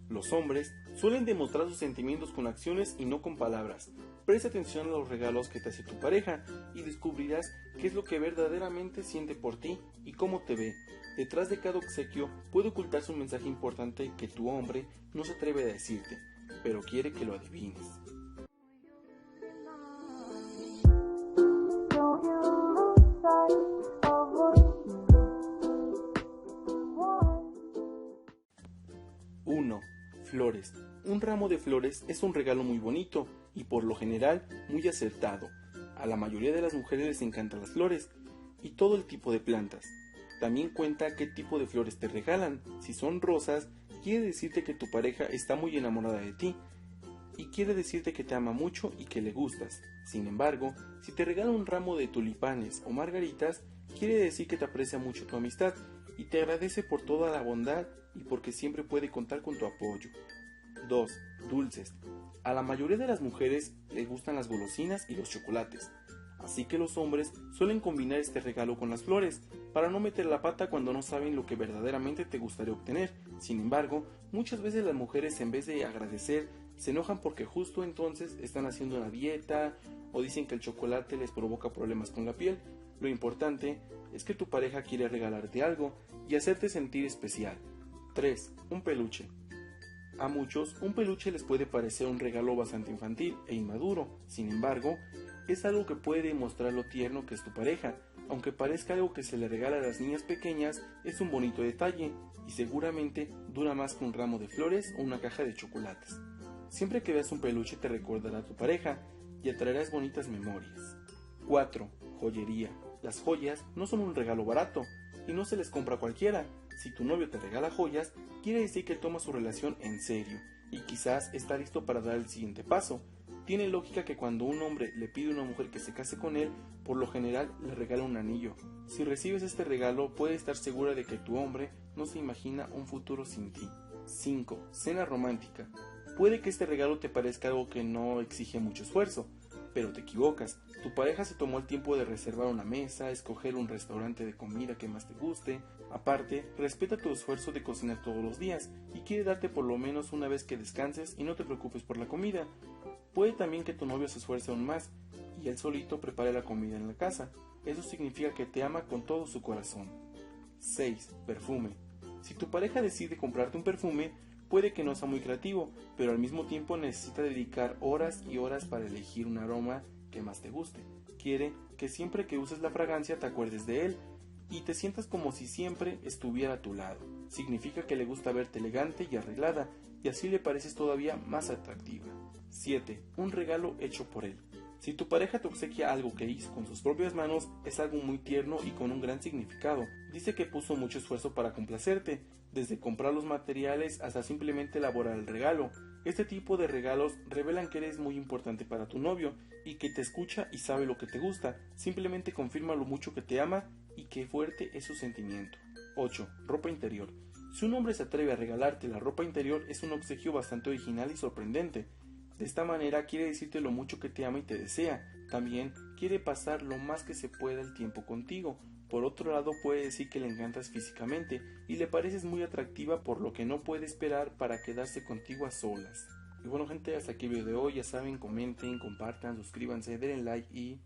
Los hombres suelen demostrar sus sentimientos con acciones y no con palabras. Presta atención a los regalos que te hace tu pareja y descubrirás qué es lo que verdaderamente siente por ti y cómo te ve. Detrás de cada obsequio puede ocultarse un mensaje importante que tu hombre no se atreve a decirte, pero quiere que lo adivines. Flores. Un ramo de flores es un regalo muy bonito y por lo general muy acertado. A la mayoría de las mujeres les encantan las flores y todo el tipo de plantas. También cuenta qué tipo de flores te regalan. Si son rosas, quiere decirte que tu pareja está muy enamorada de ti y quiere decirte que te ama mucho y que le gustas. Sin embargo, si te regala un ramo de tulipanes o margaritas, quiere decir que te aprecia mucho tu amistad y te agradece por toda la bondad y porque siempre puede contar con tu apoyo. 2. Dulces. A la mayoría de las mujeres les gustan las golosinas y los chocolates, así que los hombres suelen combinar este regalo con las flores, para no meter la pata cuando no saben lo que verdaderamente te gustaría obtener. Sin embargo, muchas veces las mujeres en vez de agradecer, se enojan porque justo entonces están haciendo una dieta o dicen que el chocolate les provoca problemas con la piel. Lo importante es que tu pareja quiere regalarte algo y hacerte sentir especial. 3. Un peluche. A muchos, un peluche les puede parecer un regalo bastante infantil e inmaduro. Sin embargo, es algo que puede demostrar lo tierno que es tu pareja. Aunque parezca algo que se le regala a las niñas pequeñas, es un bonito detalle y seguramente dura más que un ramo de flores o una caja de chocolates. Siempre que veas un peluche te recordará a tu pareja y atraerás bonitas memorias. 4. Joyería. Las joyas no son un regalo barato y no se les compra a cualquiera. Si tu novio te regala joyas, quiere decir que toma su relación en serio y quizás está listo para dar el siguiente paso. Tiene lógica que cuando un hombre le pide a una mujer que se case con él, por lo general le regala un anillo. Si recibes este regalo, puedes estar segura de que tu hombre no se imagina un futuro sin ti. 5. Cena romántica. Puede que este regalo te parezca algo que no exige mucho esfuerzo, pero te equivocas. Tu pareja se tomó el tiempo de reservar una mesa, escoger un restaurante de comida que más te guste. Aparte, respeta tu esfuerzo de cocinar todos los días y quiere darte por lo menos una vez que descanses y no te preocupes por la comida. Puede también que tu novio se esfuerce aún más y él solito prepare la comida en la casa. Eso significa que te ama con todo su corazón. 6. Perfume. Si tu pareja decide comprarte un perfume, puede que no sea muy creativo, pero al mismo tiempo necesita dedicar horas y horas para elegir un aroma que más te guste. Quiere que siempre que uses la fragancia te acuerdes de él y te sientas como si siempre estuviera a tu lado. Significa que le gusta verte elegante y arreglada y así le pareces todavía más atractiva. 7. Un regalo hecho por él. Si tu pareja te obsequia algo que hizo con sus propias manos, es algo muy tierno y con un gran significado. Dice que puso mucho esfuerzo para complacerte, desde comprar los materiales hasta simplemente elaborar el regalo. Este tipo de regalos revelan que eres muy importante para tu novio y que te escucha y sabe lo que te gusta. Simplemente confirma lo mucho que te ama y qué fuerte es su sentimiento. 8. Ropa interior. Si un hombre se atreve a regalarte la ropa interior, es un obsequio bastante original y sorprendente. De esta manera quiere decirte lo mucho que te ama y te desea. También quiere pasar lo más que se pueda el tiempo contigo. Por otro lado, puede decir que le encantas físicamente y le pareces muy atractiva, por lo que no puede esperar para quedarse contigo a solas. Y bueno gente, hasta aquí el video de hoy. Ya saben, comenten, compartan, suscríbanse, denle like y